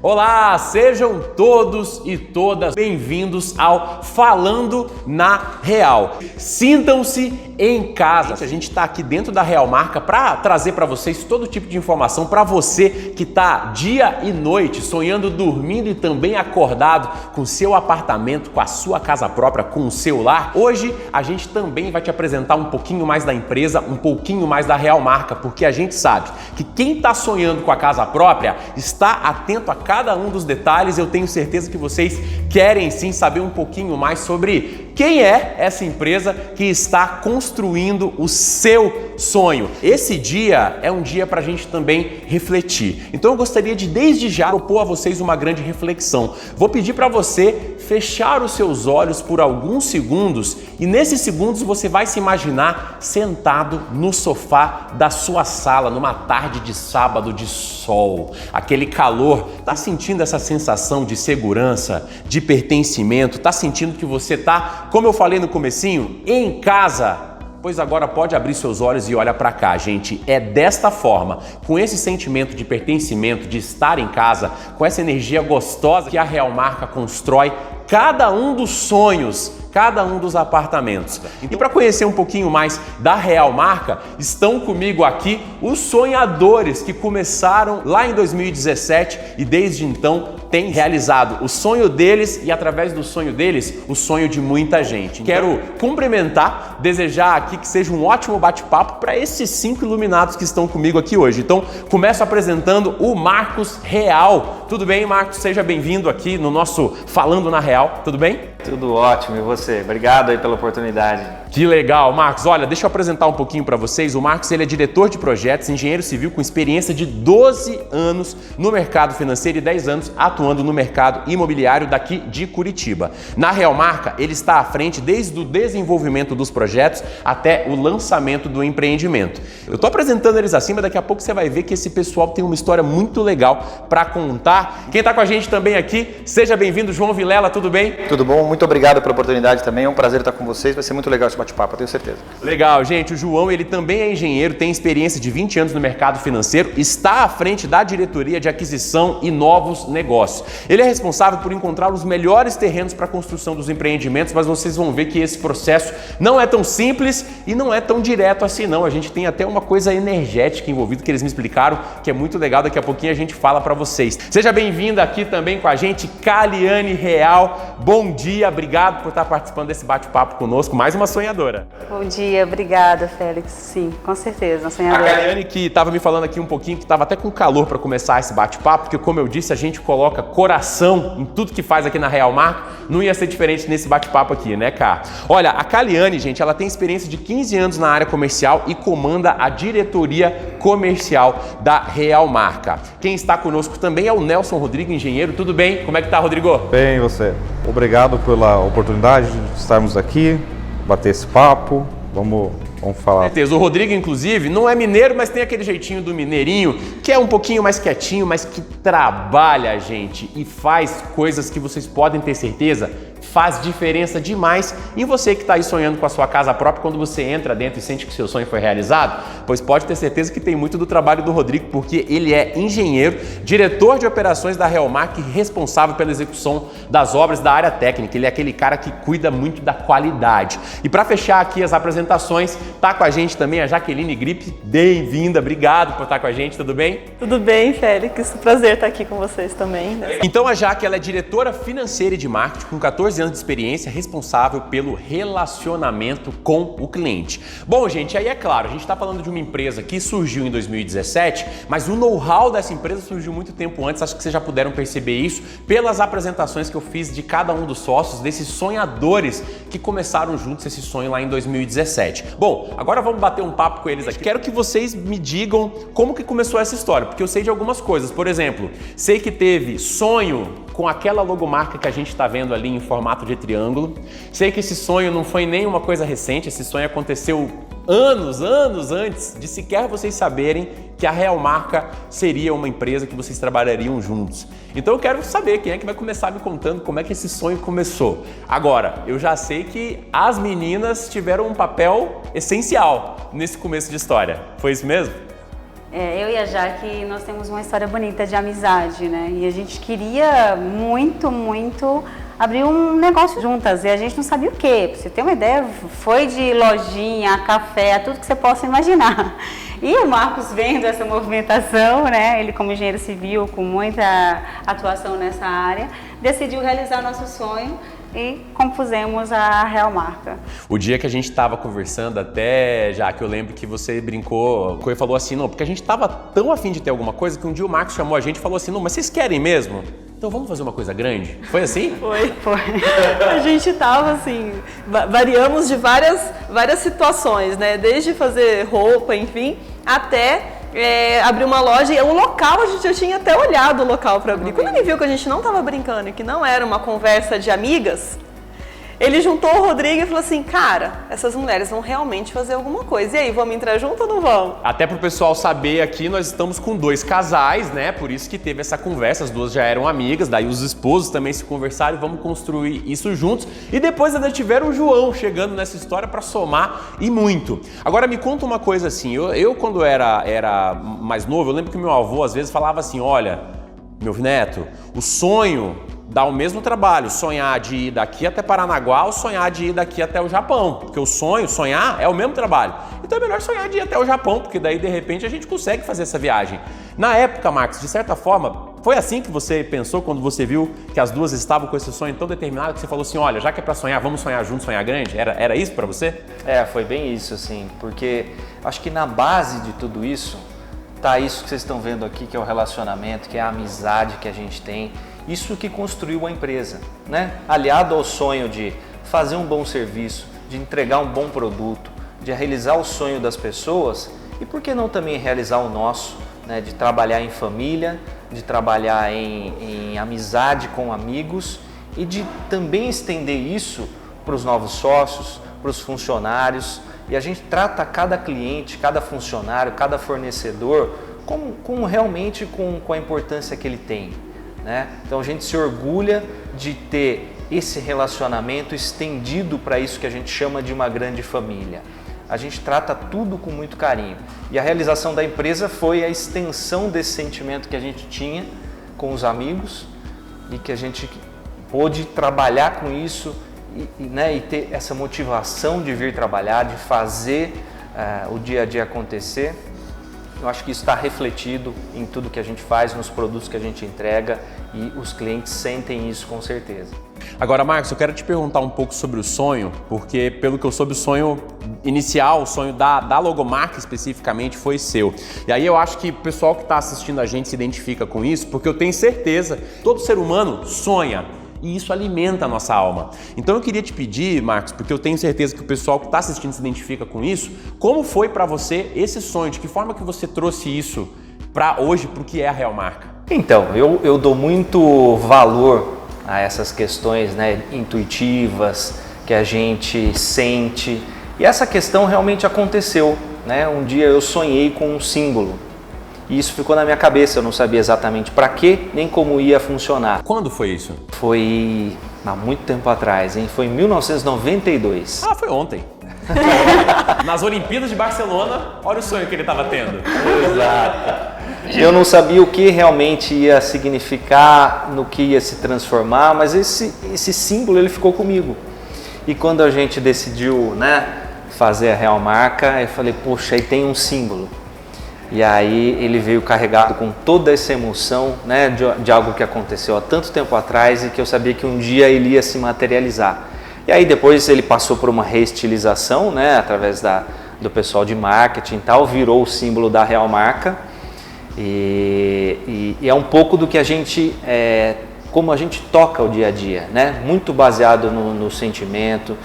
Olá, sejam todos e todas bem-vindos ao Falando na Real. Sintam-se em casa. A gente está aqui dentro da Real Marca para trazer para vocês todo tipo de informação para você que está dia e noite sonhando, dormindo e também acordado com seu apartamento, com a sua casa própria, com o seu lar. Hoje a gente também vai te apresentar um pouquinho mais da empresa, um pouquinho mais da Real Marca, porque a gente sabe que quem está sonhando com a casa própria está atento a cada um dos detalhes. Eu tenho certeza que vocês querem sim saber um pouquinho mais sobre quem é essa empresa que está construindo o seu sonho. Esse dia é um dia para a gente também refletir. Então eu gostaria de desde já propor a vocês uma grande reflexão. Vou pedir para você fechar os seus olhos por alguns segundos e nesses segundos você vai se imaginar sentado no sofá da sua sala numa tarde de sábado de sol, aquele calor. Tá sentindo essa sensação de segurança, de pertencimento? Tá sentindo que você tá, como eu falei no comecinho, em casa? Pois agora pode abrir seus olhos e olha para cá, gente. É desta forma, com esse sentimento de pertencimento, de estar em casa, com essa energia gostosa que a Real Marca constrói cada um dos sonhos, cada um dos apartamentos. E para conhecer um pouquinho mais da Real Marca, estão comigo aqui os sonhadores que começaram lá em 2017 e desde então têm realizado o sonho deles e através do sonho deles, o sonho de muita gente. Quero cumprimentar, desejar aqui que seja um ótimo bate-papo para esses 5 iluminados que estão comigo aqui hoje. Então, começo apresentando o Marcos Real. Tudo bem, Marcos? Seja bem-vindo aqui no nosso Falando na Real. Tudo bem? Tudo ótimo, e você? Obrigado aí pela oportunidade. Que legal, Marcos. Olha, deixa eu apresentar um pouquinho para vocês. O Marcos, ele é diretor de projetos, engenheiro civil com experiência de 12 anos no mercado financeiro e 10 anos atuando no mercado imobiliário daqui de Curitiba. Na Real Marca, ele está à frente desde o desenvolvimento dos projetos até o lançamento do empreendimento. Eu estou apresentando eles assim, mas daqui a pouco você vai ver que esse pessoal tem uma história muito legal para contar. Quem está com a gente também aqui, seja bem-vindo, João Vilela, tudo bem? Tudo bom, muito obrigado pela oportunidade também, é um prazer estar com vocês, vai ser muito legal esse bate-papo, eu tenho certeza. Legal, gente, o João, ele também é engenheiro, tem experiência de 20 anos no mercado financeiro, está à frente da diretoria de aquisição e novos negócios. Ele é responsável por encontrar os melhores terrenos para a construção dos empreendimentos, mas vocês vão ver que esse processo não é tão simples e não é tão direto assim não, a gente tem até uma coisa energética envolvida que eles me explicaram, que é muito legal, daqui a pouquinho a gente fala para vocês. Seja bem-vinda aqui também com a gente, Caliane Real, bom dia, obrigado por estar participando desse bate-papo conosco, mais uma sonhadora. Bom dia, obrigada, Félix. Sim, com certeza, uma A sonhadora. Caliane que estava me falando aqui um pouquinho, que estava até com calor para começar esse bate-papo, porque como eu disse, a gente coloca coração em tudo que faz aqui na Real Marca, não ia ser diferente nesse bate-papo aqui, né, Cá? Olha, a Caliane, gente, ela tem experiência de 15 anos na área comercial e comanda a diretoria comercial da Real Marca. Quem está conosco também é o Nelson Rodrigo, engenheiro. Tudo bem? Como é que tá, Rodrigo? Bem, e você? Obrigado pela oportunidade de estarmos aqui, bater esse papo, vamos falar. Com certeza. O Rodrigo, inclusive, não é mineiro, mas tem aquele jeitinho do mineirinho, que é um pouquinho mais quietinho, mas que trabalha, gente, e faz coisas que vocês podem ter certeza faz diferença demais em você que está aí sonhando com a sua casa própria. Quando você entra dentro e sente que seu sonho foi realizado, pois pode ter certeza que tem muito do trabalho do Rodrigo, porque ele é engenheiro, diretor de operações da Real Marca e responsável pela execução das obras da área técnica. Ele é aquele cara que cuida muito da qualidade. E para fechar aqui as apresentações, tá com a gente também a Jaqueline Gripe. Bem-vinda, obrigado por estar com a gente, tudo bem? Tudo bem, Félix? Prazer estar aqui com vocês também. Né? Então a Jaque, ela é diretora financeira e de marketing com 14 anos de experiência, responsável pelo relacionamento com o cliente. Bom, gente, aí é claro, a gente está falando de uma empresa que surgiu em 2017, mas o know-how dessa empresa surgiu muito tempo antes. Acho que vocês já puderam perceber isso pelas apresentações que eu fiz de cada um dos sócios, desses sonhadores que começaram juntos esse sonho lá em 2017. Bom, agora vamos bater um papo com eles aqui. Quero que vocês me digam como que começou essa história, porque eu sei de algumas coisas. Por exemplo, sei que teve sonho com aquela logomarca que a gente está vendo ali em formato de triângulo. Sei que esse sonho não foi nem uma coisa recente, esse sonho aconteceu anos antes de sequer vocês saberem que a Real Marca seria uma empresa que vocês trabalhariam juntos. Então eu quero saber quem é que vai começar me contando como é que esse sonho começou. Agora, eu já sei que as meninas tiveram um papel essencial nesse começo de história. Foi isso mesmo? Eu e a Jaque, nós temos uma história bonita de amizade, né? E a gente queria muito, muito abrir um negócio juntas e a gente não sabia o quê. Pra você ter uma ideia, foi de lojinha, café, tudo que você possa imaginar. E o Marcos, vendo essa movimentação, né? Ele como engenheiro civil, com muita atuação nessa área, decidiu realizar nosso sonho e compusemos a Real Marca. O dia que a gente estava conversando até, já que eu lembro que você brincou e falou assim, não, porque a gente estava tão afim de ter alguma coisa que um dia o Marcos chamou a gente e falou assim, não, mas vocês querem mesmo? Então vamos fazer uma coisa grande? Foi assim? Foi. A gente tava assim, variamos de várias situações, né? Desde fazer roupa, enfim, até abrir uma loja. E o local, a gente já tinha até olhado o local para abrir. Quando ele viu que a gente não tava brincando e que não era uma conversa de amigas, ele juntou o Rodrigo e falou assim, cara, essas mulheres vão realmente fazer alguma coisa. E aí, vamos entrar junto ou não vamos? Até pro pessoal saber aqui, nós estamos com 2 casais, né? Por isso que teve essa conversa, as 2 já eram amigas, daí os esposos também se conversaram e vamos construir isso juntos. E depois ainda tiveram o João chegando nessa história para somar e muito. Agora me conta uma coisa assim, eu quando era mais novo, eu lembro que meu avô às vezes falava assim, olha, meu neto, o sonho dá o mesmo trabalho, sonhar de ir daqui até Paranaguá ou sonhar de ir daqui até o Japão, porque sonhar é o mesmo trabalho. Então é melhor sonhar de ir até o Japão, porque daí de repente a gente consegue fazer essa viagem. Na época, Marcos, de certa forma, foi assim que você pensou quando você viu que as 2 estavam com esse sonho tão determinado que você falou assim, olha, já que é pra sonhar, vamos sonhar junto, sonhar grande? Era isso pra você? Foi bem isso, assim, porque acho que na base de tudo isso tá isso que vocês estão vendo aqui, que é o relacionamento, que é a amizade que a gente tem. Isso que construiu a empresa, né? Aliado ao sonho de fazer um bom serviço, de entregar um bom produto, de realizar o sonho das pessoas e por que não também realizar o nosso, né? De trabalhar em família, de trabalhar em amizade com amigos e de também estender isso para os novos sócios, para os funcionários. E a gente trata cada cliente, cada funcionário, cada fornecedor realmente com a importância que ele tem. Né? Então a gente se orgulha de ter esse relacionamento estendido para isso que a gente chama de uma grande família. A gente trata tudo com muito carinho. E a realização da empresa foi a extensão desse sentimento que a gente tinha com os amigos e que a gente pôde trabalhar com isso e ter essa motivação de vir trabalhar, de fazer o dia a dia acontecer. Eu acho que isso está refletido em tudo que a gente faz, nos produtos que a gente entrega e os clientes sentem isso com certeza. Agora, Marcos, eu quero te perguntar um pouco sobre o sonho, porque pelo que eu soube, o sonho inicial, o sonho da logomarca especificamente foi seu. E aí eu acho que o pessoal que está assistindo a gente se identifica com isso, porque eu tenho certeza, todo ser humano sonha. E isso alimenta a nossa alma. Então eu queria te pedir, Marcos, porque eu tenho certeza que o pessoal que está assistindo se identifica com isso, como foi para você esse sonho? De que forma que você trouxe isso para hoje, para o que é a Real Marca? Então, eu dou muito valor a essas questões, né, intuitivas, que a gente sente. E essa questão realmente aconteceu. Né? Um dia eu sonhei com um símbolo. E isso ficou na minha cabeça, eu não sabia exatamente para quê, nem como ia funcionar. Quando foi isso? Foi há muito tempo atrás, hein? Foi em 1992. Ah, foi ontem. Nas Olimpíadas de Barcelona, olha o sonho que ele estava tendo. Exato. Eu não sabia o que realmente ia significar, no que ia se transformar, mas esse símbolo ele ficou comigo. E quando a gente decidiu, né, fazer a Real Marca, eu falei, poxa, aí tem um símbolo. E aí ele veio carregado com toda essa emoção, né, de algo que aconteceu há tanto tempo atrás e que eu sabia que um dia ele ia se materializar. E aí depois ele passou por uma reestilização, né, através do pessoal de marketing e tal, virou o símbolo da Real Marca. E é um pouco do que a gente, como a gente toca o dia a dia, né, muito baseado no sentimento,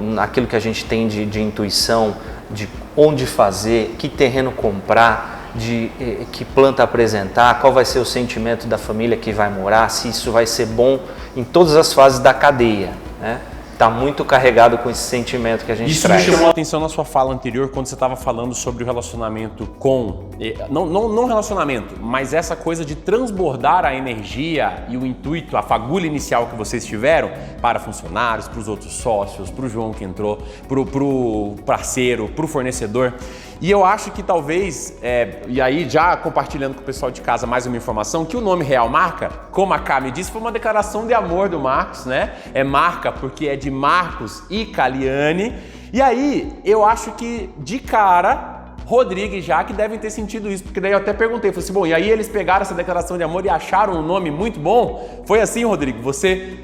naquilo que a gente tem de intuição, de onde fazer, que terreno comprar, de que planta apresentar, qual vai ser o sentimento da família que vai morar, se isso vai ser bom em todas as fases da cadeia, né? Está muito carregado com esse sentimento que a gente traz. Isso me chamou a atenção na sua fala anterior, quando você estava falando sobre o relacionamento com não relacionamento, mas essa coisa de transbordar a energia e o intuito, a fagulha inicial que vocês tiveram para funcionários, para os outros sócios, para o João que entrou, para o parceiro, para o fornecedor. E eu acho que talvez, e aí já compartilhando com o pessoal de casa mais uma informação, que o nome Real Marca, como a Cá me disse, foi uma declaração de amor do Marcos, né? É marca porque é de Marcos e Caliani. E aí eu acho que de cara Rodrigo e Jaque devem ter sentido isso, porque daí eu até perguntei, falei assim, bom, e aí eles pegaram essa declaração de amor e acharam um nome muito bom? Foi assim, Rodrigo? Você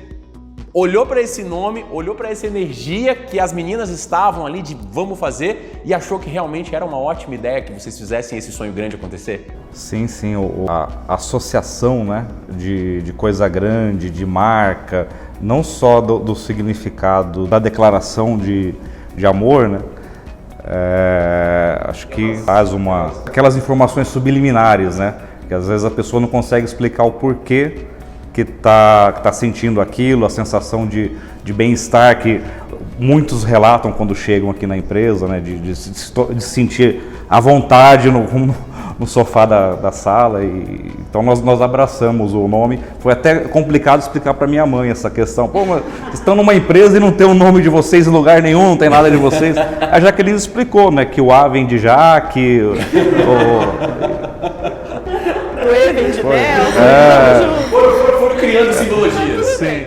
olhou para esse nome, olhou para essa energia que as meninas estavam ali de vamos fazer e achou que realmente era uma ótima ideia que vocês fizessem esse sonho grande acontecer? Sim, a associação, né, de coisa grande, de marca, não só do significado da declaração de amor, né? Acho que faz aquelas informações subliminares, né? Que às vezes a pessoa não consegue explicar o porquê que tá sentindo aquilo, a sensação de bem-estar que muitos relatam quando chegam aqui na empresa, né? De se sentir à vontade no sofá da sala. Então nós abraçamos o nome. Foi até complicado explicar para minha mãe essa questão. Pô, mas vocês estão numa empresa e não tem o nome de vocês em lugar nenhum, não tem nada de vocês. A Jaqueline explicou, né, que o A vem de Jaque, O E vem de Mel, foram criando simbologias. Sim.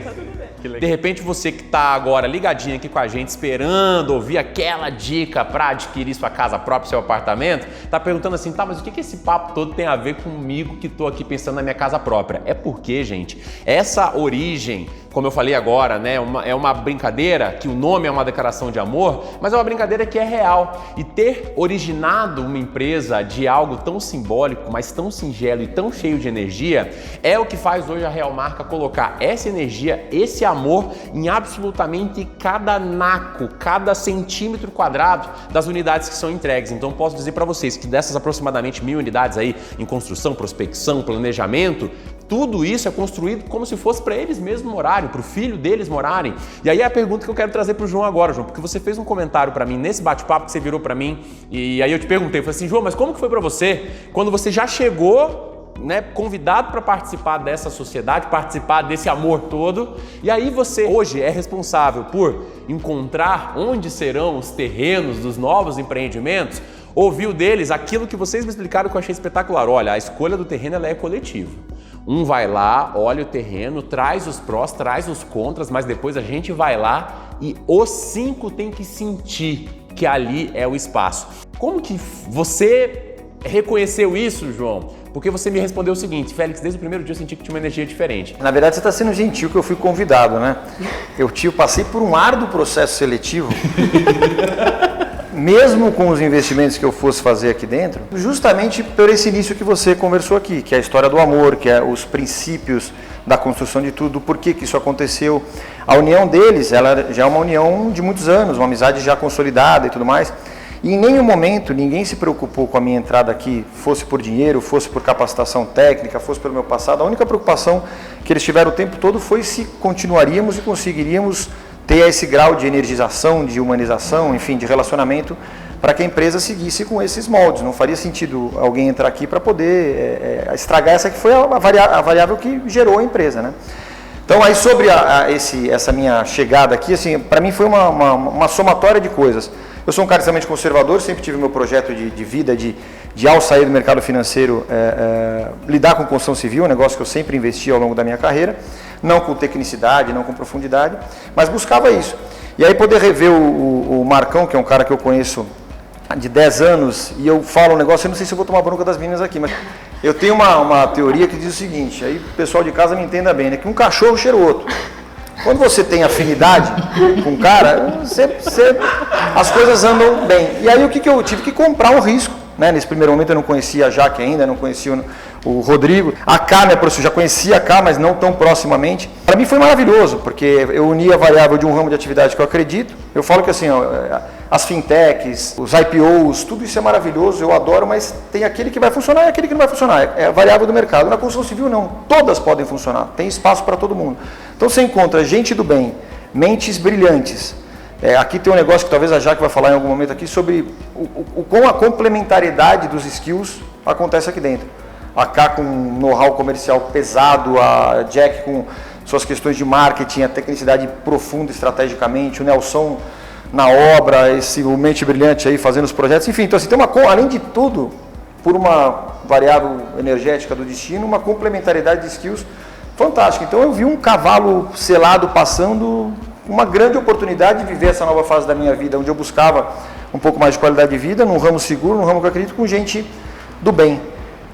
De repente você que está agora ligadinho aqui com a gente, esperando ouvir aquela dica para adquirir sua casa própria, seu apartamento, está perguntando assim, tá, mas o que esse papo todo tem a ver comigo que estou aqui pensando na minha casa própria? É porque, gente, essa origem, como eu falei agora, né, é uma brincadeira, que o nome é uma declaração de amor, mas é uma brincadeira que é real. E ter originado uma empresa de algo tão simbólico, mas tão singelo e tão cheio de energia, é o que faz hoje a Real Marca colocar essa energia, esse amor em absolutamente cada naco, cada centímetro quadrado das unidades que são entregues. Então posso dizer para vocês que dessas aproximadamente 1000 unidades aí em construção, prospecção, planejamento, tudo isso é construído como se fosse para eles mesmos morarem, para o filho deles morarem. E aí é a pergunta que eu quero trazer para o João agora, João, porque você fez um comentário para mim nesse bate-papo que você virou para mim e aí eu te perguntei, falei assim, João, mas como que foi para você quando você já chegou, né, convidado para participar dessa sociedade, participar desse amor todo, e aí você hoje é responsável por encontrar onde serão os terrenos dos novos empreendimentos, ouviu deles aquilo que vocês me explicaram que eu achei espetacular. Olha, a escolha do terreno ela é coletiva. Um vai lá, olha o terreno, traz os prós, traz os contras, mas depois a gente vai lá e os 5 tem que sentir que ali é o espaço. Como que você reconheceu isso, João? Porque você me respondeu o seguinte, Félix, desde o primeiro dia eu senti que tinha uma energia diferente. Na verdade, você está sendo gentil que eu fui convidado, né? Eu passei por um árduo processo seletivo, mesmo com os investimentos que eu fosse fazer aqui dentro, justamente por esse início que você conversou aqui, que é a história do amor, que é os princípios da construção de tudo, por que isso aconteceu. A união deles, ela já é uma união de muitos anos, uma amizade já consolidada e tudo mais. E em nenhum momento ninguém se preocupou com a minha entrada aqui, fosse por dinheiro, fosse por capacitação técnica, fosse pelo meu passado. A única preocupação que eles tiveram o tempo todo foi se continuaríamos e conseguiríamos ter esse grau de energização, de humanização, enfim, de relacionamento, para que a empresa seguisse com esses moldes. Não faria sentido alguém entrar aqui para poder estragar essa que foi a variável que gerou a empresa, né? Então, aí sobre essa minha chegada aqui, assim, para mim foi uma somatória de coisas. Eu sou um cara extremamente conservador, sempre tive meu projeto de vida, de ao sair do mercado financeiro, lidar com construção civil, um negócio que eu sempre investi ao longo da minha carreira, não com tecnicidade, não com profundidade, mas buscava isso. E aí poder rever o Marcão, que é um cara que eu conheço de 10 anos, e eu falo um negócio, eu não sei se eu vou tomar bronca das meninas aqui, mas eu tenho uma teoria que diz o seguinte, aí o pessoal de casa me entenda bem, né, que um cachorro cheira o outro. Quando você tem afinidade com o cara, as coisas andam bem. E aí o que eu tive que comprar um risco, né? Nesse primeiro momento eu não conhecia a Jaque ainda, não conhecia o Rodrigo. A Cá, já conhecia a Cá, mas não tão proximamente. Para mim foi maravilhoso, porque eu uni a variável de um ramo de atividade que eu acredito. Eu falo que assim, as fintechs, os IPOs, tudo isso é maravilhoso, eu adoro, mas tem aquele que vai funcionar e aquele que não vai funcionar. É a variável do mercado. Na construção civil não, todas podem funcionar, tem espaço para todo mundo. Então você encontra gente do bem, mentes brilhantes. Aqui tem um negócio que talvez a Jaque vai falar em algum momento aqui sobre com a complementariedade dos skills acontece aqui dentro. A Cá com know-how comercial pesado, a Jack com suas questões de marketing, a tecnicidade profunda estrategicamente, o Nelson na obra, o mente brilhante aí fazendo os projetos, enfim, então assim, tem além de tudo, por uma variável energética do destino, uma complementariedade de skills fantástica. Então eu vi um cavalo selado passando, uma grande oportunidade de viver essa nova fase da minha vida, onde eu buscava um pouco mais de qualidade de vida, num ramo seguro, num ramo que eu acredito, com gente do bem.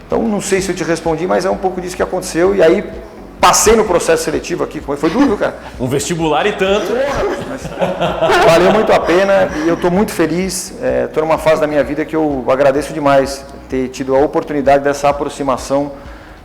Então não sei se eu te respondi, mas é um pouco disso que aconteceu, e aí passei no processo seletivo aqui, foi duro, cara. Um vestibular e tanto. Valeu muito a pena e eu estou muito feliz. Estou numa fase da minha vida que eu agradeço demais ter tido a oportunidade dessa aproximação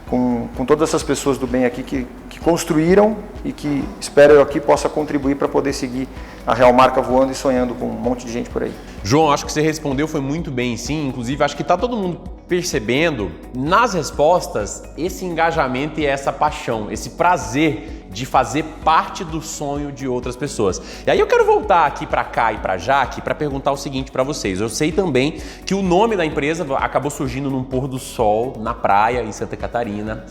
com todas essas pessoas do bem aqui que construíram e que espero eu aqui possa contribuir para poder seguir a Real Marca voando e sonhando com um monte de gente por aí. João, acho que você respondeu foi muito bem, sim. Inclusive, acho que está todo mundo percebendo nas respostas esse engajamento e essa paixão, esse prazer de fazer parte do sonho de outras pessoas. E aí eu quero voltar aqui para cá e para Jaque para perguntar o seguinte para vocês. Eu sei também que o nome da empresa acabou surgindo num pôr do sol na praia em Santa Catarina.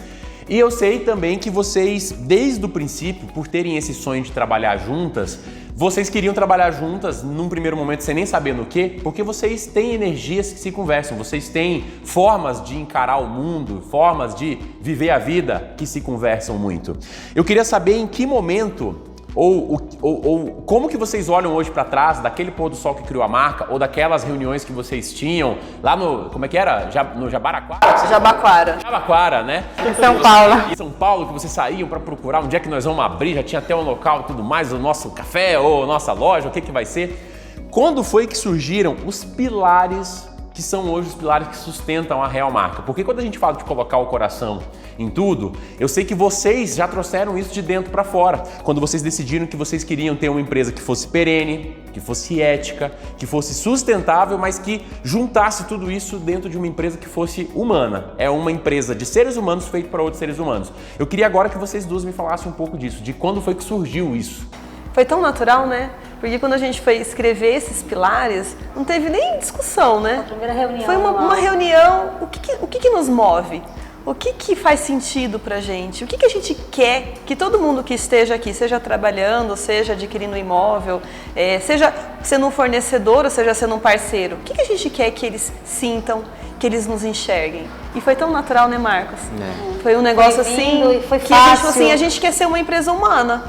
E eu sei também que vocês, desde o princípio, por terem esse sonho de trabalhar juntas, vocês queriam trabalhar juntas num primeiro momento sem nem saber no quê, porque vocês têm energias que se conversam, vocês têm formas de encarar o mundo, formas de viver a vida que se conversam muito. Eu queria saber em que momento ou como que vocês olham hoje para trás daquele pôr do sol que criou a marca ou daquelas reuniões que vocês tinham lá no, como é que era? No Jabaraquara? Jabaquara, né? Em São Paulo. Em São Paulo, que vocês saíam para procurar onde é que nós vamos abrir, já tinha até um local e tudo mais, o nosso café ou a nossa loja, o que vai ser. Quando foi que surgiram os pilares que são hoje os pilares que sustentam a Real Marca? Porque quando a gente fala de colocar o coração em tudo, eu sei que vocês já trouxeram isso de dentro para fora. Quando vocês decidiram que vocês queriam ter uma empresa que fosse perene, que fosse ética, que fosse sustentável, mas que juntasse tudo isso dentro de uma empresa que fosse humana. É uma empresa de seres humanos feita para outros seres humanos. Eu queria agora que vocês duas me falassem um pouco disso, de quando foi que surgiu isso. Foi tão natural, né? Porque quando a gente foi escrever esses pilares, não teve nem discussão, né? A primeira reunião. Foi uma reunião, o que nos move? O que faz sentido pra gente? O que a gente quer que todo mundo que esteja aqui, seja trabalhando, seja adquirindo um imóvel, seja sendo um fornecedor ou seja sendo um parceiro, o que a gente quer que eles sintam, que eles nos enxerguem? E foi tão natural, né, Marcos? Foi um negócio assim, foi que fácil. a gente quer ser uma empresa humana.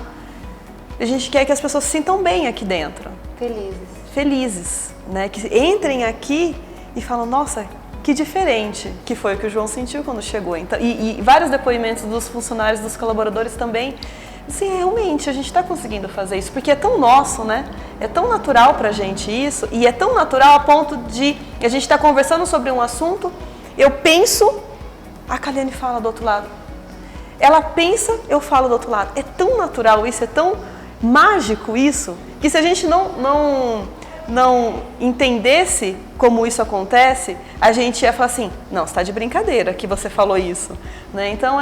A gente quer que as pessoas se sintam bem aqui dentro. Felizes, né? Que entrem aqui e falam, nossa, que diferente, que foi o que o João sentiu quando chegou. Então, e vários depoimentos dos funcionários, dos colaboradores também. Assim, realmente, a gente está conseguindo fazer isso, porque é tão nosso, né? É tão natural pra gente isso, e é tão natural a ponto de a gente estar conversando sobre um assunto, eu penso, a Kaliane fala do outro lado. Ela pensa, eu falo do outro lado. É tão natural isso, é tão mágico isso, que se a gente não entendesse como isso acontece, a gente ia falar assim, não, você está de brincadeira que você falou isso, né? Então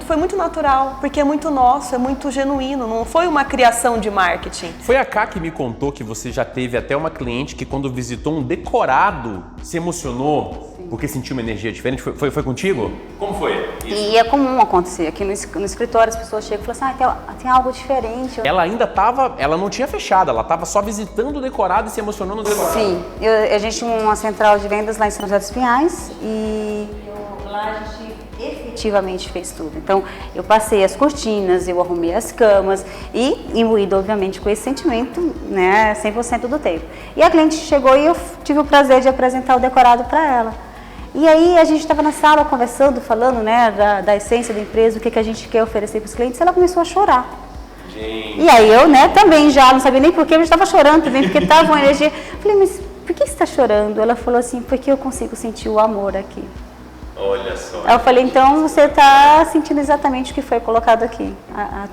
foi muito natural, porque é muito nosso, é muito genuíno, não foi uma criação de marketing. Foi a Cá que me contou que você já teve até uma cliente que quando visitou um decorado se emocionou porque sentiu uma energia diferente. Foi contigo? Como foi isso? E é comum acontecer. Aqui no escritório as pessoas chegam e falam assim, tem algo diferente. Ela ainda estava, ela não tinha fechado, ela estava só visitando o decorado e se emocionando no decorado. Sim, a gente tinha uma central de vendas lá em São José dos Pinhais e lá a gente efetivamente fez tudo. Então, eu passei as cortinas, eu arrumei as camas e imbuído, obviamente, com esse sentimento, né, 100% do tempo. E a cliente chegou e eu tive o prazer de apresentar o decorado para ela. E aí a gente estava na sala conversando, falando, né, da essência da empresa, o que a gente quer oferecer para os clientes, e ela começou a chorar. Gente. E aí eu, né, também já não sabia nem porquê, mas estava chorando também, porque estava uma energia. Eu falei, mas por que você está chorando? Ela falou assim, porque eu consigo sentir o amor aqui. Olha só. Aí eu falei, então você está sentindo exatamente o que foi colocado aqui.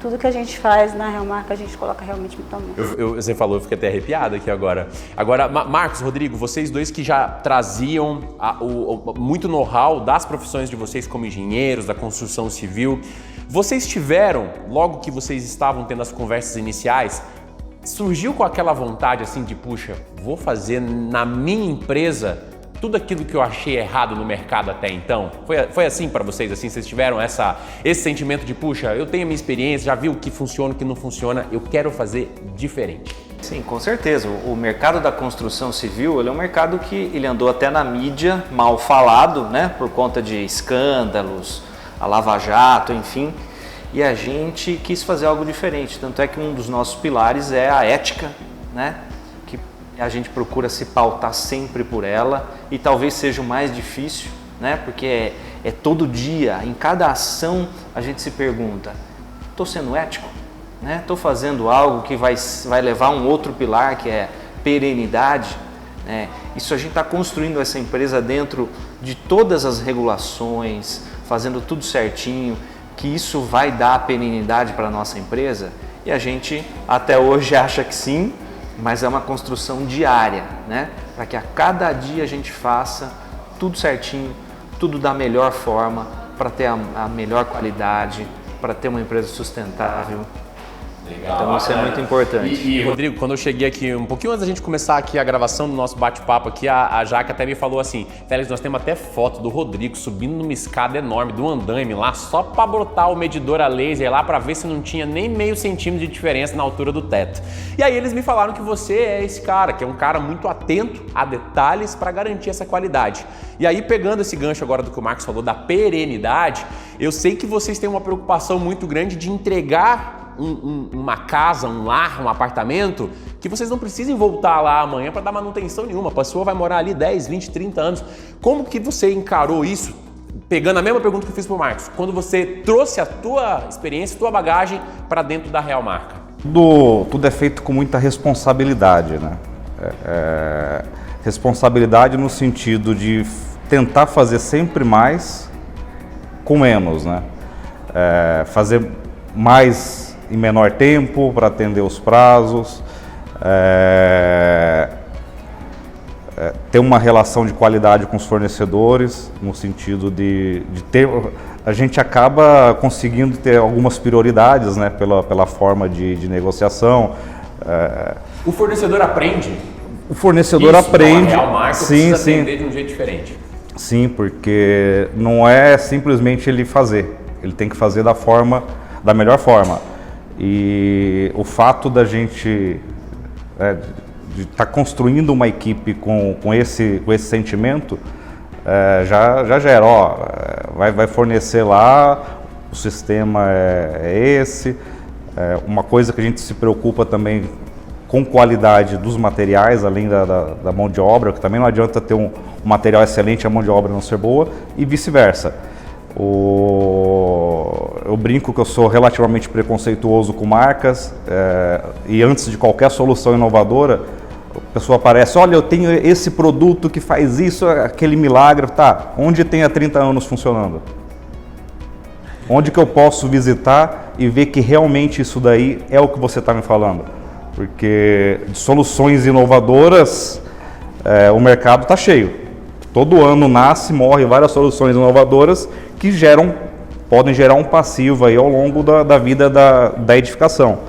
Tudo que a gente faz na Real Marca, a gente coloca realmente muito amor. Você falou, eu fiquei até arrepiado aqui agora. Agora, Marcos, Rodrigo, vocês dois que já traziam muito know-how das profissões de vocês como engenheiros, da construção civil, vocês tiveram, logo que vocês estavam tendo as conversas iniciais, surgiu com aquela vontade assim de, puxa, vou fazer na minha empresa tudo aquilo que eu achei errado no mercado até então? Foi assim para vocês? Assim, vocês tiveram esse sentimento de, puxa, eu tenho a minha experiência, já vi o que funciona, o que não funciona, eu quero fazer diferente? Sim, com certeza. O mercado da construção civil, ele é um mercado que ele andou até na mídia mal falado, né, por conta de escândalos, a Lava Jato, enfim, e a gente quis fazer algo diferente. Tanto é que um dos nossos pilares é a ética, né, que a gente procura se pautar sempre por ela, e talvez seja o mais difícil, né, porque é todo dia, em cada ação, a gente se pergunta, estou sendo ético? Estou fazendo algo que vai levar um outro pilar, que é perenidade. Né? Isso a gente está construindo essa empresa dentro de todas as regulações, fazendo tudo certinho, que isso vai dar perenidade para a nossa empresa. E a gente até hoje acha que sim, mas é uma construção diária, né? Para que a cada dia a gente faça tudo certinho, tudo da melhor forma, para ter a melhor qualidade, para ter uma empresa sustentável. Legal, então isso é muito importante. E Rodrigo, quando eu cheguei aqui, um pouquinho antes da gente começar aqui a gravação do nosso bate-papo aqui, a Jaque até me falou assim, Félix, nós temos até foto do Rodrigo subindo numa escada enorme, do andaime lá, só para botar o medidor a laser lá para ver se não tinha nem meio centímetro de diferença na altura do teto. E aí eles me falaram que você é esse cara, que é um cara muito atento a detalhes para garantir essa qualidade. E aí, pegando esse gancho agora do que o Marcos falou, da perenidade, eu sei que vocês têm uma preocupação muito grande de entregar uma casa, um lar, um apartamento, que vocês não precisem voltar lá amanhã para dar manutenção nenhuma. A pessoa vai morar ali 10, 20, 30 anos. Como que você encarou isso? Pegando a mesma pergunta que eu fiz para o Marcos, quando você trouxe a tua experiência, a tua bagagem para dentro da Real Marca? Tudo é feito com muita responsabilidade, né? Responsabilidade no sentido de tentar fazer sempre mais com menos, né? Fazer mais em menor tempo para atender os prazos, ter uma relação de qualidade com os fornecedores, no sentido de ter... A gente acaba conseguindo ter algumas prioridades, né, pela forma de negociação. O fornecedor aprende? O fornecedor aprende. A Real Marca sim, precisa sim. atender de um jeito diferente. Sim, porque não é simplesmente ele fazer, ele tem que fazer da melhor forma. E o fato da gente de estar construindo uma equipe com esse sentimento já gera, vai fornecer lá, o sistema é esse. Uma coisa que a gente se preocupa também com qualidade dos materiais, além da mão de obra, que também não adianta ter um material excelente e a mão de obra não ser boa, e vice-versa. Eu brinco que eu sou relativamente preconceituoso com marcas, e antes de qualquer solução inovadora, a pessoa aparece, olha, eu tenho esse produto que faz isso, aquele milagre, tá, onde tem há 30 anos funcionando? Onde que eu posso visitar e ver que realmente isso daí é o que você está me falando? Porque de soluções inovadoras, o mercado está cheio. Todo ano morre várias soluções inovadoras que podem gerar um passivo aí ao longo da vida da edificação.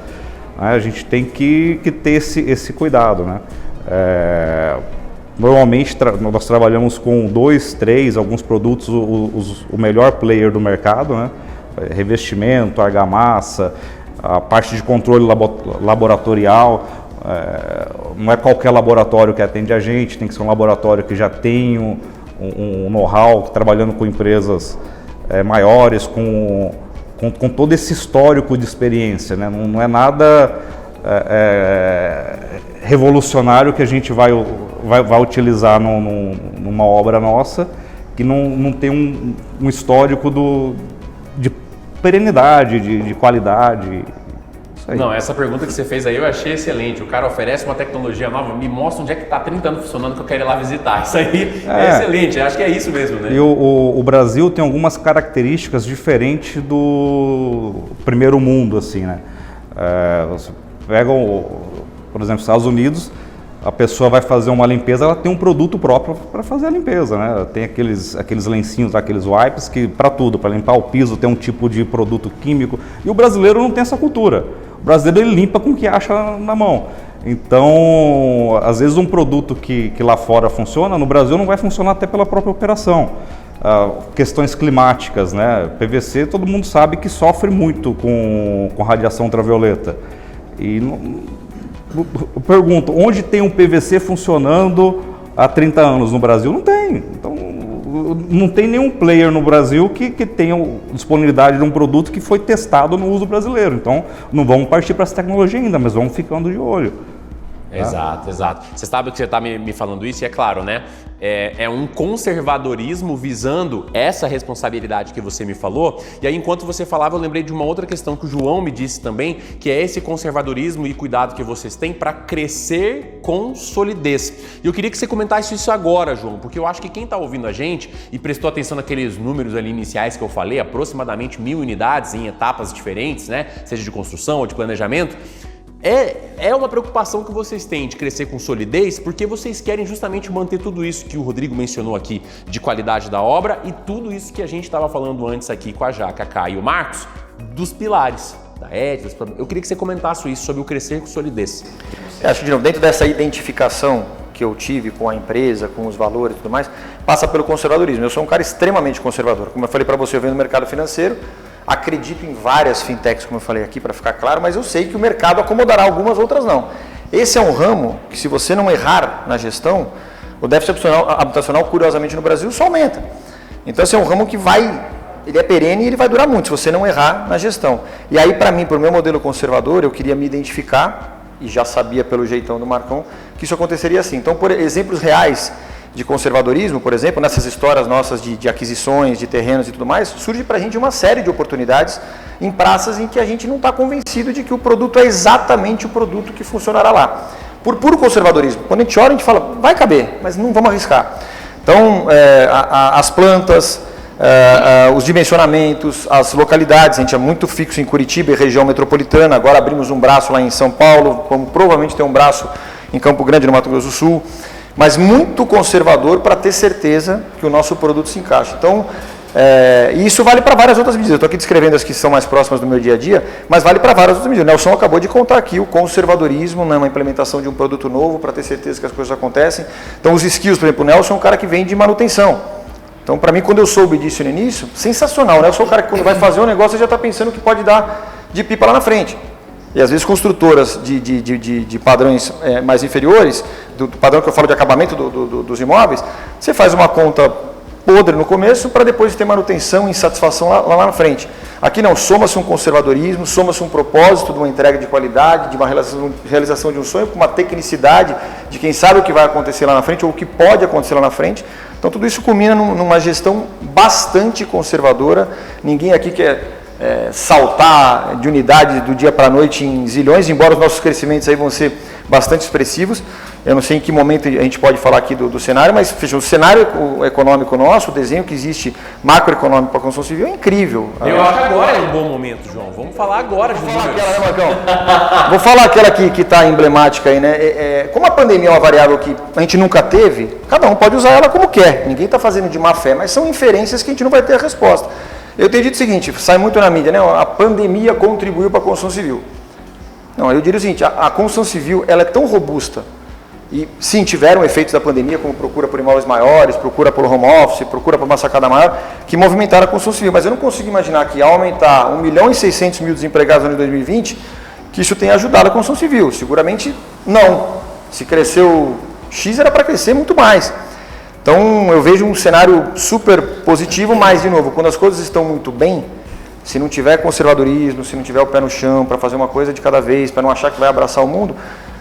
A gente tem que ter esse cuidado, né? Normalmente nós trabalhamos com 2, 3, alguns produtos, o melhor player do mercado, né? Revestimento, argamassa, a parte de controle laboratorial. Não é qualquer laboratório que atende a gente, tem que ser um laboratório que já tem um know-how, trabalhando com empresas maiores, com todo esse histórico de experiência, né? Não é nada revolucionário que a gente vai utilizar numa obra nossa que não tem um histórico de perenidade, de qualidade. Não, essa pergunta que você fez aí eu achei excelente. O cara oferece uma tecnologia nova, me mostra onde é que está 30 anos funcionando que eu quero ir lá visitar. Isso aí é excelente, eu acho que é isso mesmo, né? E o Brasil tem algumas características diferentes do primeiro mundo, assim, né? Você pega, por exemplo, os Estados Unidos, a pessoa vai fazer uma limpeza, ela tem um produto próprio para fazer a limpeza, né? Tem aqueles lencinhos, aqueles wipes que para tudo, para limpar o piso tem um tipo de produto químico. E o brasileiro não tem essa cultura. O brasileiro ele limpa com o que acha na mão. Então, às vezes um produto que lá fora funciona, no Brasil não vai funcionar até pela própria operação. Questões climáticas, né? PVC, todo mundo sabe que sofre muito com radiação ultravioleta. E eu pergunto, onde tem um PVC funcionando há 30 anos no Brasil? Não tem. Então, não tem nenhum player no Brasil que tenha disponibilidade de um produto que foi testado no uso brasileiro. Então, não vamos partir para essa tecnologia ainda, mas vamos ficando de olho. Exato, exato. Você sabe que você está me falando isso, e é claro, né? É um conservadorismo visando essa responsabilidade que você me falou. E aí, enquanto você falava, eu lembrei de uma outra questão que o João me disse também, que é esse conservadorismo e cuidado que vocês têm para crescer com solidez. E eu queria que você comentasse isso agora, João, porque eu acho que quem está ouvindo a gente e prestou atenção naqueles números ali iniciais que eu falei, aproximadamente 1.000 unidades em etapas diferentes, né? Seja de construção ou de planejamento, é uma preocupação que vocês têm de crescer com solidez, porque vocês querem justamente manter tudo isso que o Rodrigo mencionou aqui de qualidade da obra e tudo isso que a gente estava falando antes aqui com a Jaca, a Kai e o Marcos, dos pilares, da ética. Eu queria que você comentasse isso sobre o crescer com solidez. Acho que, de novo, dentro dessa identificação que eu tive com a empresa, com os valores e tudo mais, passa pelo conservadorismo. Eu sou um cara extremamente conservador. Como eu falei para você, eu venho no mercado financeiro, acredito em várias fintechs, como eu falei aqui, para ficar claro, mas eu sei que o mercado acomodará algumas, outras não. Esse é um ramo que, se você não errar na gestão, o déficit habitacional, curiosamente, no Brasil só aumenta. Então, esse é um ramo que ele é perene e ele vai durar muito, se você não errar na gestão. E aí, para mim, para o meu modelo conservador, eu queria me identificar, e já sabia pelo jeitão do Marcão, que isso aconteceria assim. Então, por exemplos reais de conservadorismo, por exemplo, nessas histórias nossas de aquisições, de terrenos e tudo mais, surge para a gente uma série de oportunidades em praças em que a gente não está convencido de que o produto é exatamente o produto que funcionará lá. Por puro conservadorismo. Quando a gente olha, a gente fala, vai caber, mas não vamos arriscar. Então, as plantas, os dimensionamentos, as localidades, a gente é muito fixo em Curitiba e região metropolitana, agora abrimos um braço lá em São Paulo, como provavelmente tem um braço em Campo Grande, no Mato Grosso do Sul, mas muito conservador para ter certeza que o nosso produto se encaixa. Então, e isso vale para várias outras medidas. Eu estou aqui descrevendo as que são mais próximas do meu dia a dia, mas vale para várias outras medidas. O Nelson acabou de contar aqui o conservadorismo, né, uma implementação de um produto novo para ter certeza que as coisas acontecem. Então, os skills, por exemplo, o Nelson é um cara que vem de manutenção. Então, para mim, quando eu soube disso no início, sensacional. O Nelson é um cara que, quando vai fazer um negócio, já está pensando que pode dar de pipa lá na frente. E às vezes construtoras de padrões mais inferiores, do padrão que eu falo de acabamento dos imóveis, você faz uma conta podre no começo para depois ter manutenção e insatisfação lá na frente. Aqui não, soma-se um conservadorismo, soma-se um propósito de uma entrega de qualidade, de uma realização de um sonho, com uma tecnicidade de quem sabe o que vai acontecer lá na frente ou o que pode acontecer lá na frente. Então tudo isso culmina numa gestão bastante conservadora. Ninguém aqui quer saltar de unidade do dia para a noite em zilhões, embora os nossos crescimentos aí vão ser bastante expressivos. Eu não sei em que momento a gente pode falar aqui do cenário, mas o cenário econômico nosso, o desenho que existe macroeconômico para a construção civil é incrível. Eu acho que agora é um bom momento, João. Vamos falar agora de números. Aquela, né, Marcão? Vou falar aquela que está emblemática aí, né? Como a pandemia é uma variável que a gente nunca teve, cada um pode usar ela como quer. Ninguém está fazendo de má fé, mas são inferências que a gente não vai ter a resposta. Eu tenho dito o seguinte, sai muito na mídia, né? A pandemia contribuiu para a construção civil. Não, eu diria o seguinte, a construção civil ela é tão robusta, e sim, tiveram efeitos da pandemia, como procura por imóveis maiores, procura por home office, procura por uma sacada maior, que movimentaram a construção civil. Mas eu não consigo imaginar que ao aumentar 1.600.000 desempregados no ano de 2020, que isso tenha ajudado a construção civil. Seguramente não. Se cresceu X, era para crescer muito mais. Então, eu vejo um cenário super positivo, mas, de novo, quando as coisas estão muito bem, se não tiver conservadorismo, se não tiver o pé no chão para fazer uma coisa de cada vez, para não achar que vai abraçar o mundo,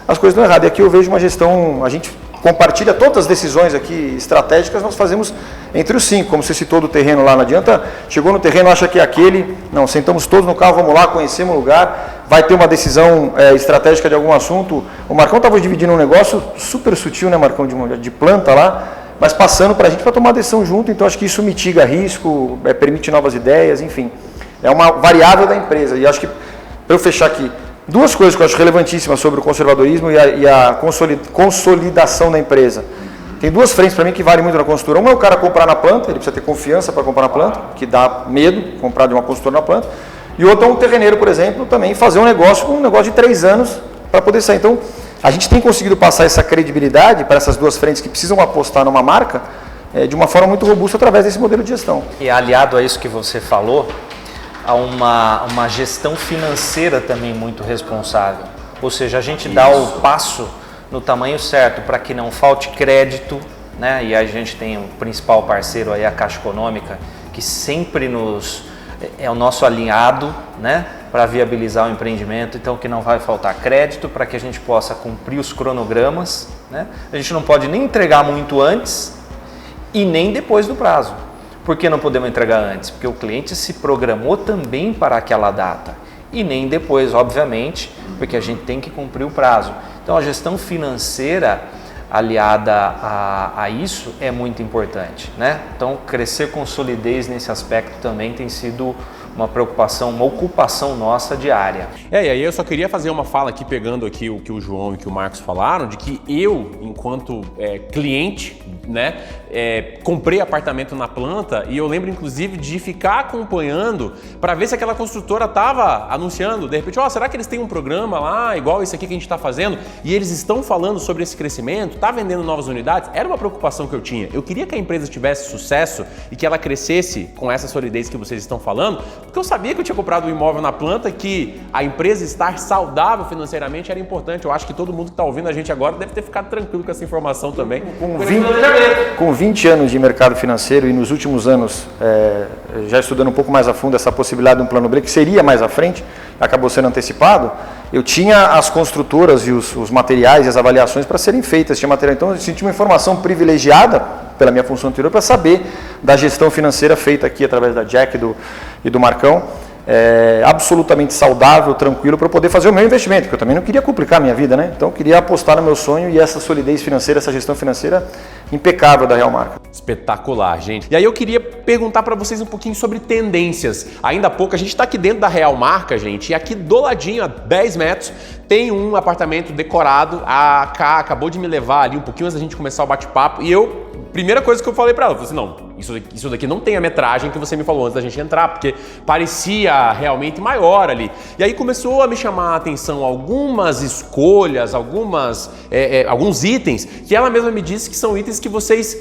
as coisas estão erradas. E aqui eu vejo uma gestão, a gente compartilha todas as decisões aqui estratégicas, nós fazemos entre os 5, como você citou do terreno lá, não adianta, chegou no terreno, acha que é aquele, não, sentamos todos no carro, vamos lá, conhecemos o lugar, vai ter uma decisão estratégica de algum assunto. O Marcão estava dividindo um negócio super sutil, né, Marcão, de planta lá, mas passando para a gente para tomar decisão junto, então acho que isso mitiga risco, permite novas ideias, enfim. É uma variável da empresa. E acho que, para eu fechar aqui, duas coisas que eu acho relevantíssimas sobre o conservadorismo e a consolidação da empresa. Tem duas frentes para mim que valem muito na construtora. Uma é o cara comprar na planta, ele precisa ter confiança para comprar na planta, que dá medo comprar de uma construtora na planta. E outra é um terreneiro, por exemplo, também fazer um negócio de 3 anos para poder sair. Então, A gente tem conseguido passar essa credibilidade para essas duas frentes que precisam apostar numa marca de uma forma muito robusta através desse modelo de gestão. E aliado a isso que você falou, a uma gestão financeira também muito responsável. Ou seja, a gente dá o passo no tamanho certo para que não falte crédito, né? E a gente tem o principal parceiro aí, a Caixa Econômica, que sempre é o nosso alinhado, né? Para viabilizar o empreendimento, então que não vai faltar crédito para que a gente possa cumprir os cronogramas, né? A gente não pode nem entregar muito antes e nem depois do prazo. Por que não podemos entregar antes? Porque o cliente se programou também para aquela data e nem depois, obviamente, porque a gente tem que cumprir o prazo. Então a gestão financeira aliada a isso é muito importante, né? Então crescer com solidez nesse aspecto também tem sido uma preocupação, uma ocupação nossa diária. E aí eu só queria fazer uma fala aqui, pegando aqui o que o João e que o Marcos falaram, de que eu, enquanto cliente, né, comprei apartamento na planta e eu lembro inclusive de ficar acompanhando para ver se aquela construtora estava anunciando, de repente, será que eles têm um programa lá, igual esse aqui que a gente está fazendo, e eles estão falando sobre esse crescimento, está vendendo novas unidades? Era uma preocupação que eu tinha. Eu queria que a empresa tivesse sucesso e que ela crescesse com essa solidez que vocês estão falando, porque eu sabia que eu tinha comprado um imóvel na planta, que a empresa estar saudável financeiramente era importante. Eu acho que todo mundo que está ouvindo a gente agora deve ter ficado tranquilo com essa informação também. Com 20 anos de mercado financeiro e nos últimos anos já estudando um pouco mais a fundo essa possibilidade de um plano B, que seria mais à frente, acabou sendo antecipado, eu tinha as construtoras e os materiais e as avaliações para serem feitas, tinha material, então eu senti uma informação privilegiada pela minha função anterior para saber da gestão financeira feita aqui através da Jack e do Marcão, absolutamente saudável, tranquilo, para eu poder fazer o meu investimento, porque eu também não queria complicar a minha vida, né? Então eu queria apostar no meu sonho e essa solidez financeira, essa gestão financeira impecável da Real Marca. Espetacular, gente. E aí eu queria perguntar para vocês um pouquinho sobre tendências. Ainda há pouco, a gente está aqui dentro da Real Marca, gente, e aqui do ladinho, a 10 metros, tem um apartamento decorado. A Ká acabou de me levar ali um pouquinho antes da gente começar o bate-papo e primeira coisa que eu falei para ela, eu falei assim, não, isso daqui não tem a metragem que você me falou antes da gente entrar, porque parecia realmente maior ali. E aí começou a me chamar a atenção algumas escolhas, alguns itens, que ela mesma me disse que são itens que vocês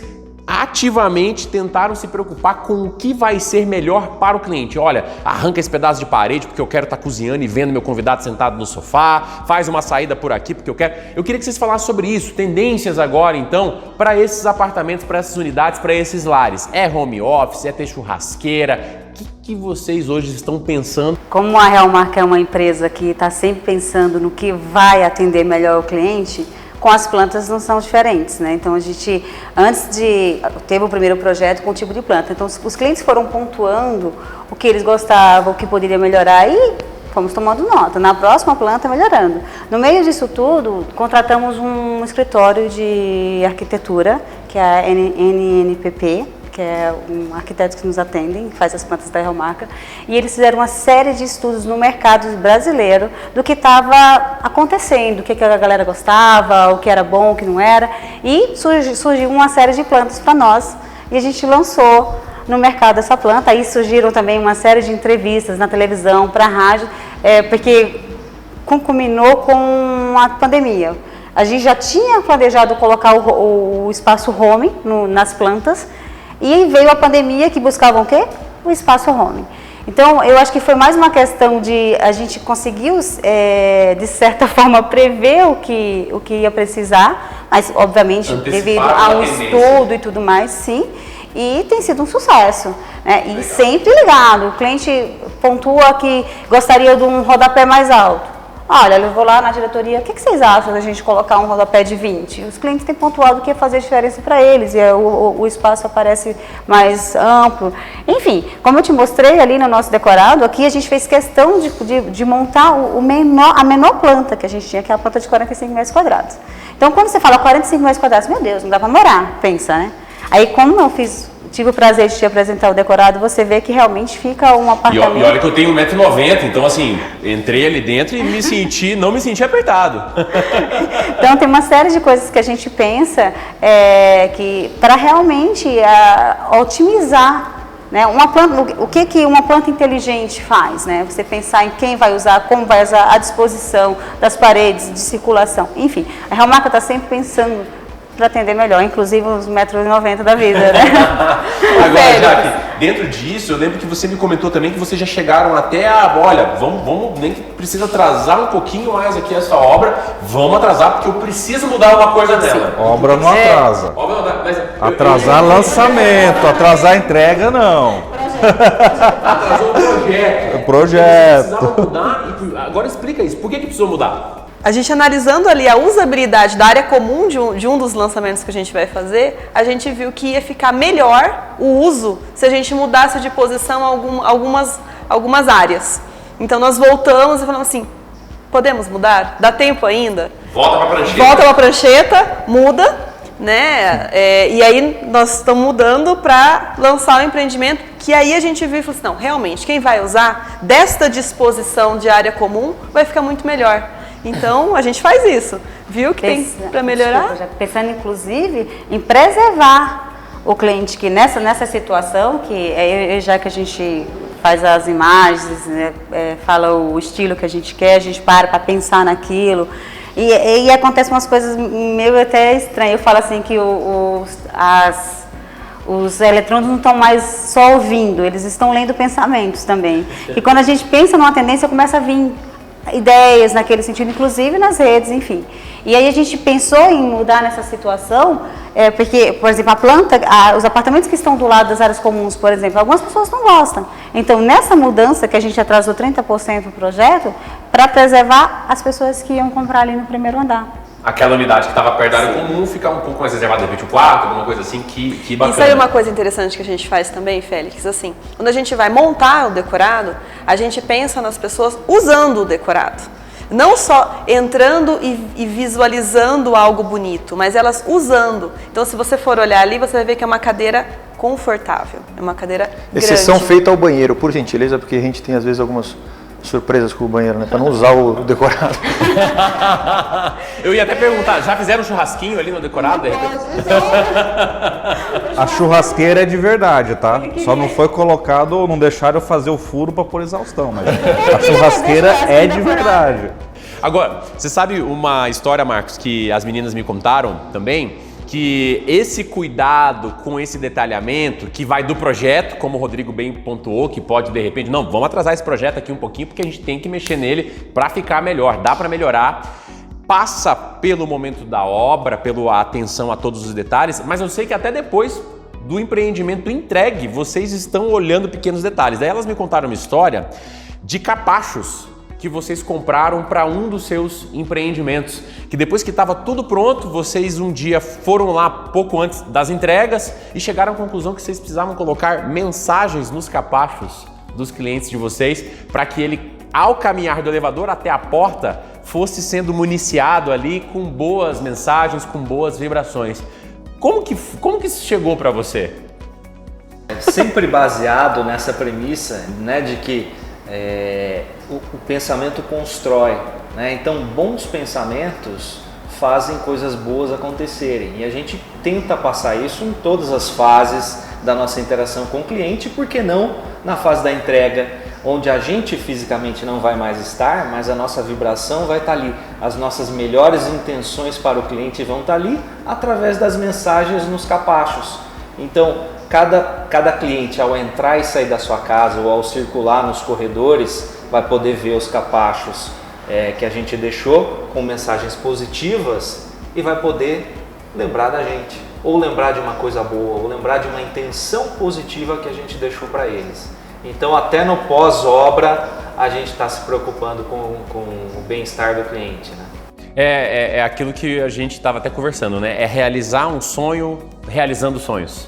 ativamente tentaram se preocupar com o que vai ser melhor para o cliente. Olha, arranca esse pedaço de parede porque eu quero estar cozinhando e vendo meu convidado sentado no sofá, faz uma saída por aqui porque eu quero. Eu queria que vocês falassem sobre isso, tendências agora então, para esses apartamentos, para essas unidades, para esses lares. É home office, é ter churrasqueira? O que vocês hoje estão pensando? Como a Real Marca é uma empresa que está sempre pensando no que vai atender melhor o cliente, com as plantas não são diferentes, né? Então a gente, teve o primeiro projeto com o tipo de planta. Então os clientes foram pontuando o que eles gostavam, o que poderia melhorar e fomos tomando nota. Na próxima planta, melhorando. No meio disso tudo, contratamos um escritório de arquitetura, que é a NNPP, que é um arquiteto que nos atende, que faz as plantas da Real Marca, e eles fizeram uma série de estudos no mercado brasileiro do que estava acontecendo, o que a galera gostava, o que era bom, o que não era, e surgiu uma série de plantas para nós, e a gente lançou no mercado essa planta. Aí surgiram também uma série de entrevistas na televisão, para a rádio, porque culminou com a pandemia. A gente já tinha planejado colocar o espaço home nas plantas, e veio a pandemia que buscavam o quê? O espaço home. Então, eu acho que foi mais uma questão de a gente conseguiu, de certa forma, prever o que ia precisar, mas, obviamente, devido a um estudo e tudo mais, sim, e tem sido um sucesso, né? E sempre ligado. O cliente pontua que gostaria de um rodapé mais alto. Olha, eu vou lá na diretoria, o que vocês acham da gente colocar um rodapé de 20? Os clientes têm pontuado que ia fazer diferença para eles, e o espaço aparece mais amplo. Enfim, como eu te mostrei ali no nosso decorado, aqui a gente fez questão de montar a menor planta que a gente tinha, que é a planta de 45 metros quadrados. Então, quando você fala 45 metros quadrados, meu Deus, não dá para morar, pensa, né? Aí, como eu tive o prazer de te apresentar o decorado, você vê que realmente fica um apartamento... E olha que eu tenho 1,90 m, então assim, entrei ali dentro e não me senti apertado. Então tem uma série de coisas que a gente pensa que para realmente otimizar Né? O que uma planta inteligente faz? Né? Você pensar em quem vai usar, como vai usar, a disposição das paredes, de circulação, enfim. A Real Marca está sempre pensando para atender melhor, inclusive os 1,90 m da vida, né? Agora, Jaque, dentro disso, eu lembro que você me comentou também que vocês já chegaram até olha, vamos, nem que precisa atrasar um pouquinho mais aqui essa obra, vamos atrasar porque eu preciso mudar uma coisa nela. Obra não atrasa. Atrasar lançamento, atrasar entrega não. Atrasou o projeto. O projeto. Precisava mudar. Agora explica isso, por que precisou mudar? A gente analisando ali a usabilidade da área comum de um dos lançamentos que a gente vai fazer, a gente viu que ia ficar melhor o uso se a gente mudasse de posição algumas áreas. Então nós voltamos e falamos assim, podemos mudar? Dá tempo ainda? Volta para a prancheta. Volta para a prancheta, muda, né? E aí nós estamos mudando para lançar o empreendimento, que aí a gente viu e falou assim, não, realmente, quem vai usar desta disposição de área comum vai ficar muito melhor. Então, a gente faz isso. Viu que tem para melhorar? Desculpa, pensando, inclusive, em preservar o cliente que nessa situação, já que a gente faz as imagens, né, fala o estilo que a gente quer, a gente para pensar naquilo. E acontecem umas coisas meio até estranhas. Eu falo assim que os eletrônicos não estão mais só ouvindo, eles estão lendo pensamentos também. E quando a gente pensa numa tendência, começa a vir ideias naquele sentido, inclusive nas redes, enfim. E aí a gente pensou em mudar nessa situação, porque, por exemplo, a planta, os apartamentos que estão do lado das áreas comuns, por exemplo, algumas pessoas não gostam. Então, nessa mudança que a gente atrasou 30% do projeto, para preservar as pessoas que iam comprar ali no primeiro andar. Aquela unidade que estava perto da área comum ficar um pouco mais reservada, de repente o quarto, alguma coisa assim, que bacana. Isso aí é uma coisa interessante que a gente faz também, Félix, assim, quando a gente vai montar o decorado, a gente pensa nas pessoas usando o decorado. Não só entrando e visualizando algo bonito, mas elas usando. Então, se você for olhar ali, você vai ver que é uma cadeira confortável, é uma cadeira Exceção grande. feita ao banheiro, por gentileza, porque a gente tem às vezes algumas surpresas com o banheiro, né? Para não usar o decorado. Eu ia até perguntar, já fizeram um churrasquinho ali no decorado? A churrasqueira é de verdade, tá? Só não foi colocado ou não deixaram eu fazer o furo para pôr exaustão, mas a churrasqueira é de verdade. Agora, você sabe uma história, Marcos, que as meninas me contaram também? Que esse cuidado com esse detalhamento, que vai do projeto, como o Rodrigo bem pontuou, que pode de repente, não, vamos atrasar esse projeto aqui um pouquinho, porque a gente tem que mexer nele para ficar melhor, dá para melhorar, passa pelo momento da obra, pela atenção a todos os detalhes, mas eu sei que até depois do empreendimento entregue, vocês estão olhando pequenos detalhes. Daí elas me contaram uma história de capachos que vocês compraram para um dos seus empreendimentos, que depois que estava tudo pronto, vocês um dia foram lá pouco antes das entregas e chegaram à conclusão que vocês precisavam colocar mensagens nos capachos dos clientes de vocês para que ele, ao caminhar do elevador até a porta, fosse sendo municiado ali com boas mensagens, com boas vibrações. Como que isso chegou para você? Sempre baseado nessa premissa, né, de que o pensamento constrói, né? Então bons pensamentos fazem coisas boas acontecerem e a gente tenta passar isso em todas as fases da nossa interação com o cliente, por que não na fase da entrega, onde a gente fisicamente não vai mais estar, mas a nossa vibração vai estar ali, as nossas melhores intenções para o cliente vão estar ali através das mensagens nos capachos. Então cada cliente, ao entrar e sair da sua casa ou ao circular nos corredores, vai poder ver os capachos que a gente deixou com mensagens positivas e vai poder lembrar da gente, ou lembrar de uma coisa boa, ou lembrar de uma intenção positiva que a gente deixou para eles. Então, até no pós-obra, a gente está se preocupando com o bem-estar do cliente, né? É aquilo que a gente estava até conversando, né? É realizar um sonho realizando sonhos.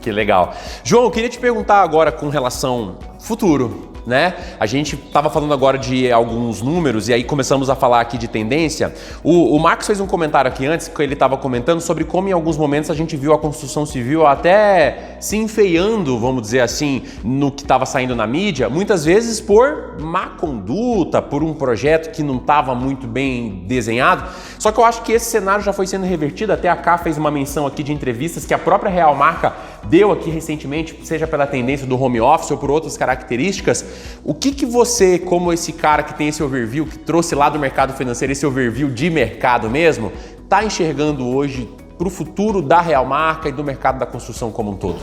Que legal. João, eu queria te perguntar agora com relação ao futuro, né? A gente estava falando agora de alguns números e aí começamos a falar aqui de tendência. O Marcos fez um comentário aqui antes, que ele estava comentando sobre como em alguns momentos a gente viu a construção civil até se enfeiando, vamos dizer assim, no que estava saindo na mídia, muitas vezes por má conduta, por um projeto que não estava muito bem desenhado. Só que eu acho que esse cenário já foi sendo revertido, até a Cá fez uma menção aqui de entrevistas que a própria Real Marca deu aqui recentemente, seja pela tendência do home office ou por outras características. O que você, como esse cara que tem esse overview, que trouxe lá do mercado financeiro esse overview de mercado mesmo, está enxergando hoje para o futuro da Real Marca e do mercado da construção como um todo?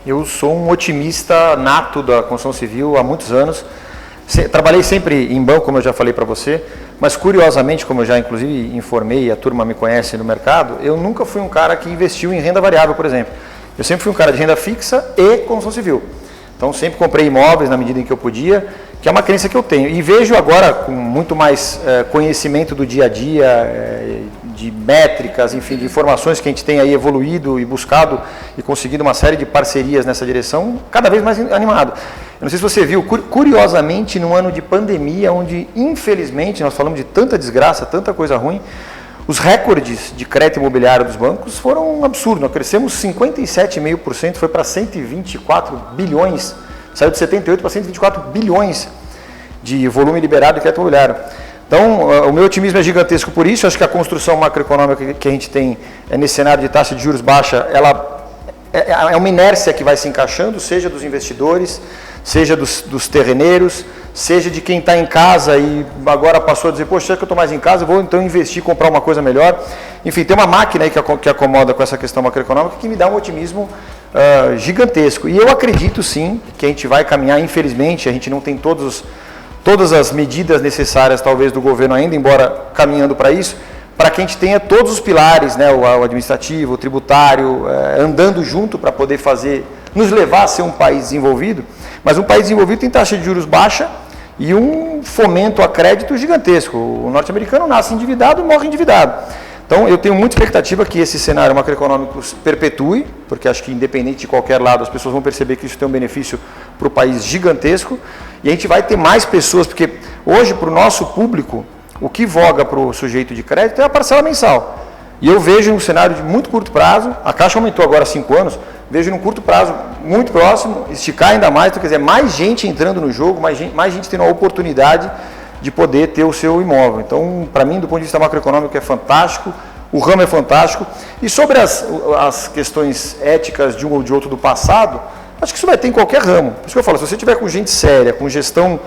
Eu sou um otimista nato da construção civil há muitos anos. Trabalhei sempre em banco, como eu já falei para você, mas curiosamente, como eu já inclusive informei e a turma me conhece no mercado, eu nunca fui um cara que investiu em renda variável, por exemplo. Eu sempre fui um cara de renda fixa e construção civil. Então sempre comprei imóveis na medida em que eu podia, que é uma crença que eu tenho. E vejo agora com muito mais conhecimento do dia a dia, de métricas, enfim, de informações que a gente tem aí evoluído e buscado e conseguido uma série de parcerias nessa direção, cada vez mais animado. Eu não sei se você viu, curiosamente, num ano de pandemia, onde infelizmente nós falamos de tanta desgraça, tanta coisa ruim, os recordes de crédito imobiliário dos bancos foram um absurdo. Nós crescemos 57,5%, foi para 124 bilhões, saiu de 78 para 124 bilhões de volume liberado de crédito imobiliário. Então, o meu otimismo é gigantesco por isso. Acho que a construção macroeconômica que a gente tem nesse cenário de taxa de juros baixa, ela é uma inércia que vai se encaixando, seja dos investidores, seja dos terreneiros, seja de quem está em casa e agora passou a dizer, poxa, já que eu estou mais em casa, eu vou então investir, comprar uma coisa melhor. Enfim, tem uma máquina aí que acomoda com essa questão macroeconômica que me dá um otimismo gigantesco. E eu acredito sim que a gente vai caminhar, infelizmente, a gente não tem todas as medidas necessárias talvez do governo ainda, embora caminhando para isso, para que a gente tenha todos os pilares, né, o administrativo, o tributário, andando junto para poder nos levar a ser um país desenvolvido. Mas um país desenvolvido tem taxa de juros baixa e um fomento a crédito gigantesco. O norte-americano nasce endividado e morre endividado. Então eu tenho muita expectativa que esse cenário macroeconômico se perpetue, porque acho que independente de qualquer lado as pessoas vão perceber que isso tem um benefício para o país gigantesco e a gente vai ter mais pessoas, porque hoje para o nosso público o que voga para o sujeito de crédito é a parcela mensal. E eu vejo um cenário de muito curto prazo, a Caixa aumentou agora 5 anos, vejo num curto prazo muito próximo, esticar ainda mais, então, quer dizer, mais gente entrando no jogo, mais gente tendo a oportunidade de poder ter o seu imóvel. Então, para mim, do ponto de vista macroeconômico, é fantástico, o ramo é fantástico. E sobre as questões éticas de um ou de outro do passado, acho que isso vai ter em qualquer ramo. Por isso que eu falo, se você tiver com gente séria, com gestão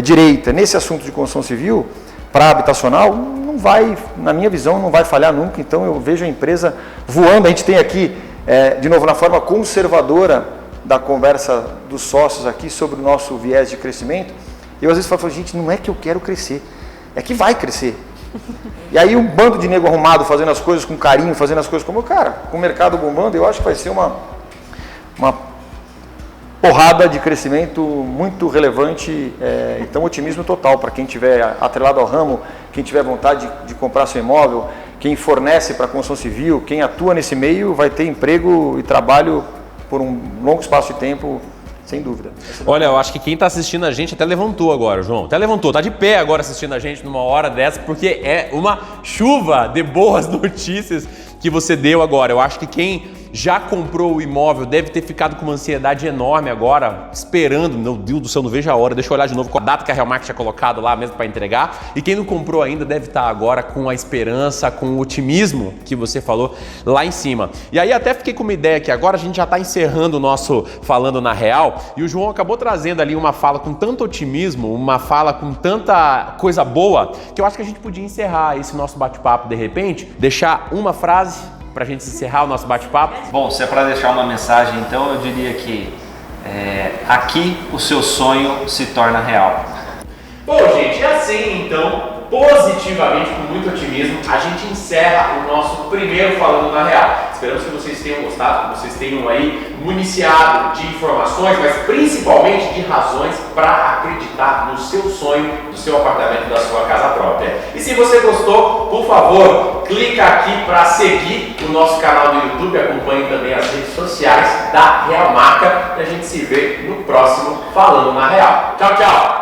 direita, nesse assunto de construção civil, para habitacional, não vai, na minha visão, não vai falhar nunca. Então, eu vejo a empresa voando. A gente tem aqui, de novo, na forma conservadora da conversa dos sócios aqui sobre o nosso viés de crescimento, eu às vezes falo, gente, não é que eu quero crescer, é que vai crescer. E aí um bando de nego arrumado fazendo as coisas com carinho, fazendo as coisas como, cara, com o mercado bombando, eu acho que vai ser uma porrada de crescimento muito relevante, então otimismo total para quem estiver atrelado ao ramo, quem tiver vontade de comprar seu imóvel, quem fornece para a construção civil, quem atua nesse meio vai ter emprego e trabalho por um longo espaço de tempo, sem dúvida. Olha, eu acho que quem está assistindo a gente até levantou agora, João. Até levantou, tá de pé agora assistindo a gente numa hora dessa, porque é uma chuva de boas notícias que você deu agora. Eu acho que quem já comprou o imóvel deve ter ficado com uma ansiedade enorme agora, esperando, meu Deus do céu, não vejo a hora, deixa eu olhar de novo com a data que a Real Marca tinha colocado lá mesmo para entregar. E quem não comprou ainda deve estar agora com a esperança, com o otimismo que você falou lá em cima. E aí até fiquei com uma ideia que agora a gente já está encerrando o nosso Falando na Real e o João acabou trazendo ali uma fala com tanto otimismo, uma fala com tanta coisa boa, que eu acho que a gente podia encerrar esse nosso bate-papo de repente, deixar uma frase para a gente encerrar o nosso bate-papo. Bom, se é para deixar uma mensagem, então eu diria que aqui o seu sonho se torna real. Bom, gente, é assim então, positivamente, com muito otimismo, a gente encerra o nosso primeiro Falando na Real. Esperamos que vocês tenham gostado, que vocês tenham aí municiado de informações, mas principalmente de razões para acreditar no seu sonho, do seu apartamento, da sua casa própria. E se você gostou, por favor, clica aqui para seguir o nosso canal do YouTube, acompanhe também as redes sociais da Real Marca e a gente se vê no próximo Falando na Real. Tchau, tchau!